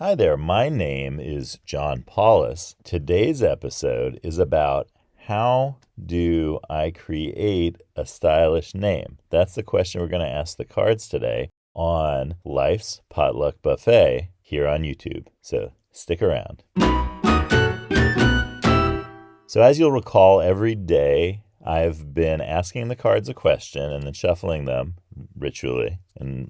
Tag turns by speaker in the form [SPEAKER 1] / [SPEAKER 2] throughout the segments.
[SPEAKER 1] Hi there, my name is John Paulus. Today's episode is about how do I create a stylish name? That's the question we're going to ask the cards today on Life's Potluck Buffet here on YouTube. So stick around. So as you'll recall, every day I've been asking the cards a question and then shuffling them ritually, and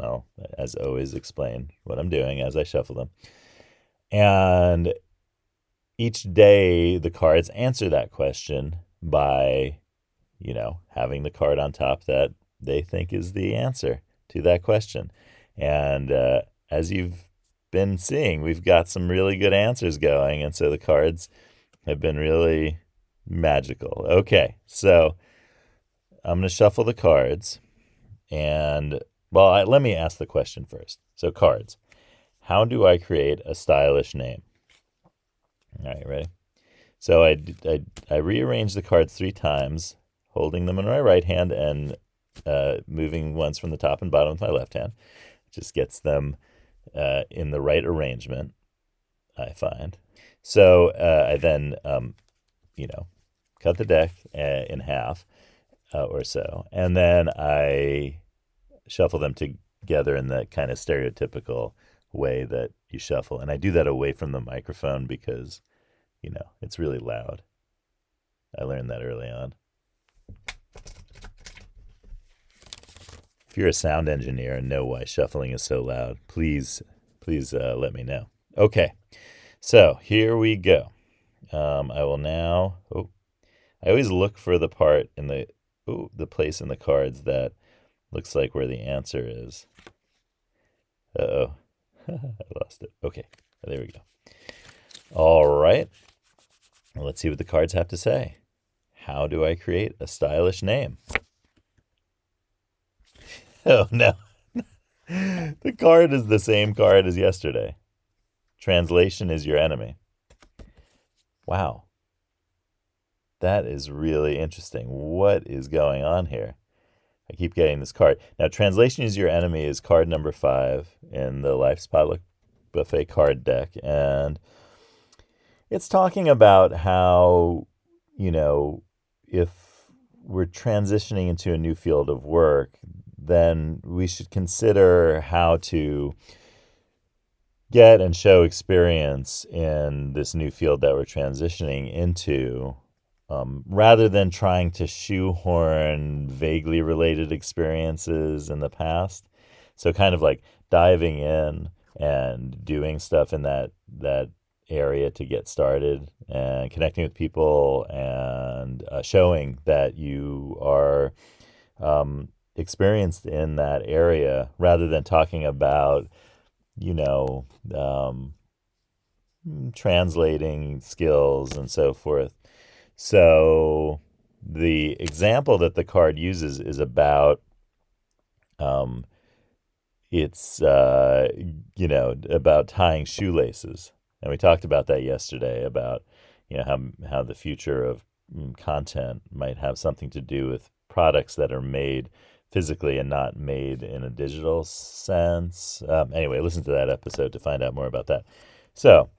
[SPEAKER 1] I'll, as always, explain what I'm doing as I shuffle them. And each day, the cards answer that question by, having the card on top that they think is the answer to that question. And as you've been seeing, we've got some really good answers going. And so the cards have been really magical. Okay, so I'm going to shuffle the cards. And, let me ask the question first. So, cards. How do I create a stylish name? All right, ready? So I rearrange the cards 3 times, holding them in my right hand and moving once from the top and bottom with my left hand. Just gets them in the right arrangement, I find. So I then, cut the deck in half or so, and then I shuffle them together in the kind of stereotypical way that you shuffle. And I do that away from the microphone because, it's really loud. I learned that early on. If you're a sound engineer and know why shuffling is so loud, please let me know. Okay, so here we go. I will now. I always look for the part in the place in the cards that looks like where the answer is. Uh-oh. I lost it. Okay, there we go. All right. Let's see what the cards have to say. How do I create a stylish name? Oh, no. The card is the same card as yesterday. Translation is your enemy. Wow. That is really interesting. What is going on here? I keep getting this card. Now, translation is your enemy is card number 5 in the Life's Potluck Buffet card deck. And it's talking about how, if we're transitioning into a new field of work, then we should consider how to get and show experience in this new field that we're transitioning into, rather than trying to shoehorn vaguely related experiences in the past. So kind of like diving in and doing stuff in that area to get started and connecting with people and showing that you are experienced in that area rather than talking about, translating skills and so forth. So the example that the card uses is about it's about tying shoelaces. And we talked about that yesterday about, how the future of content might have something to do with products that are made physically and not made in a digital sense. Anyway, listen to that episode to find out more about that. So,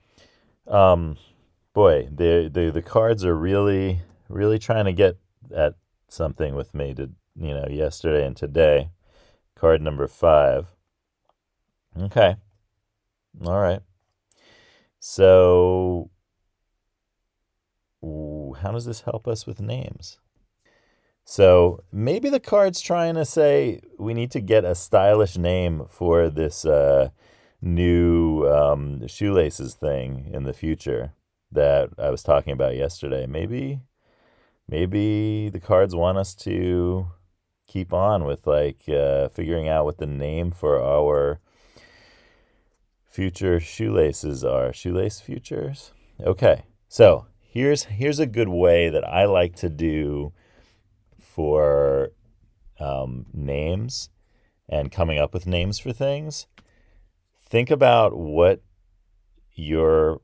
[SPEAKER 1] boy, the cards are really, really trying to get at something with me to, yesterday and today. Card number 5. Okay. All right. So, how does this help us with names? So maybe the card's trying to say we need to get a stylish name for this new shoelaces thing in the future that I was talking about yesterday. Maybe the cards want us to keep on with figuring out what the name for our future shoelaces are. Shoelace futures? Okay. So here's a good way that I like to do for names and coming up with names for things. Think about what your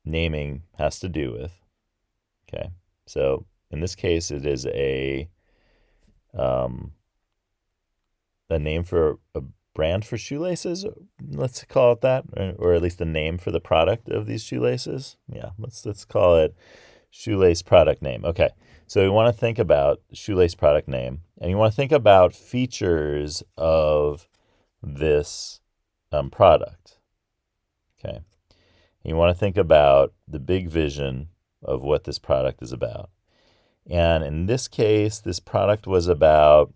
[SPEAKER 1] naming has to do with. Okay. So in this case, it is a name for a brand for shoelaces. Let's call it that, or at least the name for the product of these shoelaces. Yeah, let's call it shoelace product name. Okay, so we want to think about shoelace product name, and you want to think about features of this product. Okay, you want to think about the big vision of what this product is about. And in this case, this product was about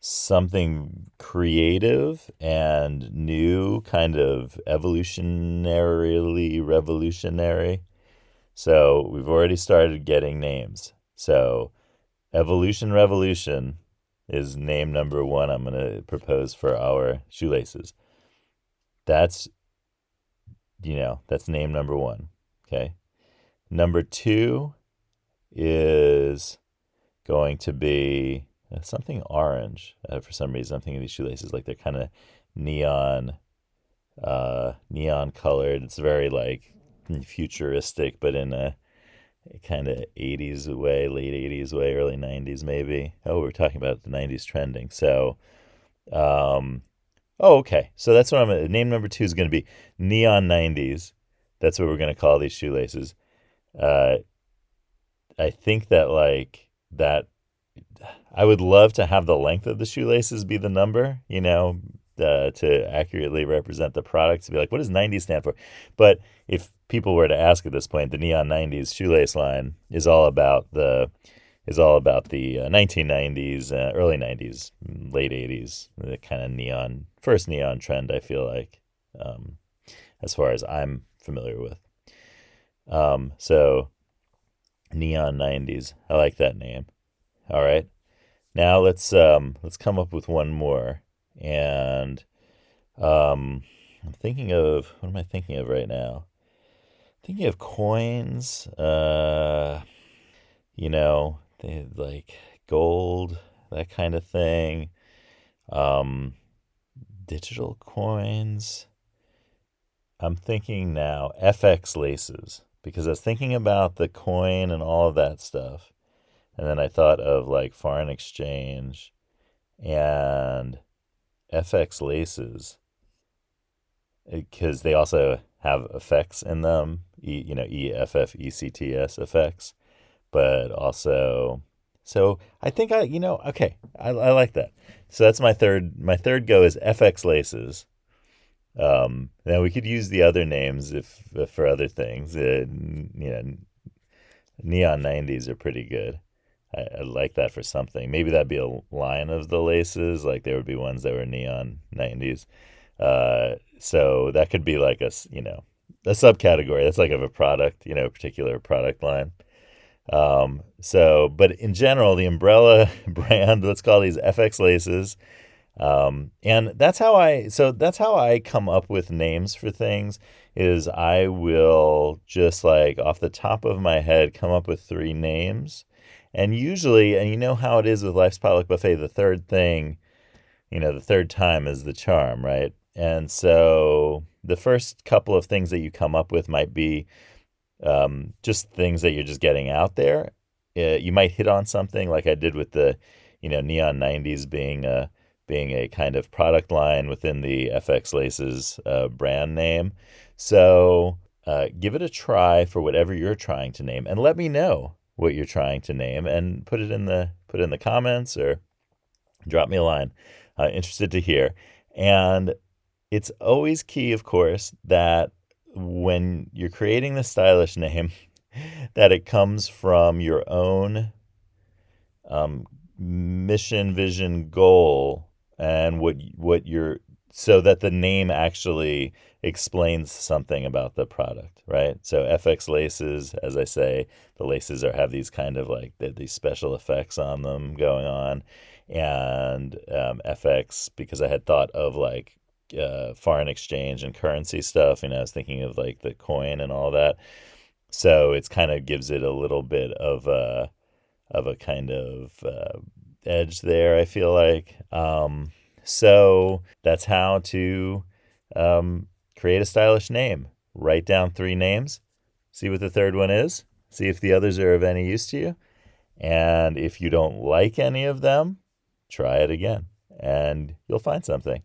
[SPEAKER 1] something creative and new, kind of evolutionarily revolutionary. So we've already started getting names. So Evolution Revolution is name number one I'm going to propose for our shoelaces. That's name number one. Okay. Number two is going to be something orange. For some reason, I'm thinking of these shoelaces like they're kind of neon colored. It's very like futuristic, but in a kind of 80s way, late 80s way, early 90s maybe. Oh, we're talking about the 90s trending. So, okay. So that's what name number two is going to be neon 90s. That's what we're going to call these shoelaces. I think that like that I would love to have the length of the shoelaces be the number, to accurately represent the product, to be like, what does 90 stand for? But if people were to ask at this point, the Neon 90s shoelace line is all about the 1990s, early 90s, late 80s, the kind of first neon trend, I feel like, as far as I'm familiar with. So Neon 90s, I like that name. All right. Now let's come up with one more. And I'm thinking of, what am I thinking of right now? Thinking of coins, they like gold, that kind of thing. Digital coins. I'm thinking now FX laces, because I was thinking about the coin and all of that stuff. And then I thought of like foreign exchange and FX laces, because they also have effects in them, EFFECTS effects, but also, so I think okay, I like that. So that's my third go is FX laces. Now we could use the other names if for other things. Neon 90s are pretty good. I like that for something. Maybe that'd be a line of the laces. Like there would be ones that were neon 90s. So that could be like a subcategory. That's like of a product, a particular product line. But in general, the umbrella brand, let's call these FX laces. And that's how I come up with names for things, is I will just like off the top of my head come up with 3 names. And usually, and you know how it is with Life's Potluck Buffet, the third time is the charm, right? And so the first couple of things that you come up with might be just things that you're just getting out there. You might hit on something like I did with the, Neon 90s being a kind of product line within the FX Laces brand name. So give it a try for whatever you're trying to name, and let me know what you're trying to name, and put it in the comments or drop me a line. Interested to hear. And it's always key, of course, that when you're creating the stylish name, that it comes from your own mission, vision, goal, and what you're, so that the name actually explains something about the product, right? So FX laces, as I say, the laces have these kind of like these special effects on them going on, and FX, because I had thought of like foreign exchange and currency stuff, I was thinking of like the coin and all that. So it's kind of gives it a little bit of a kind of edge there, I feel like. So that's how to create a stylish name. Write down 3 names, see what the third one is, see if the others are of any use to you. And if you don't like any of them, try it again. and you'll find something.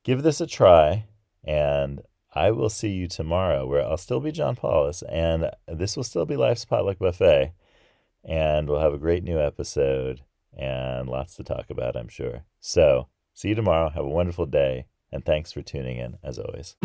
[SPEAKER 1] Give this a try, and I will see you tomorrow, where I'll still be John Paulus, and this will still be Life's Potluck Buffet, and we'll have a great new episode and lots to talk about, I'm sure. So, see you tomorrow. Have a wonderful day, and thanks for tuning in, as always.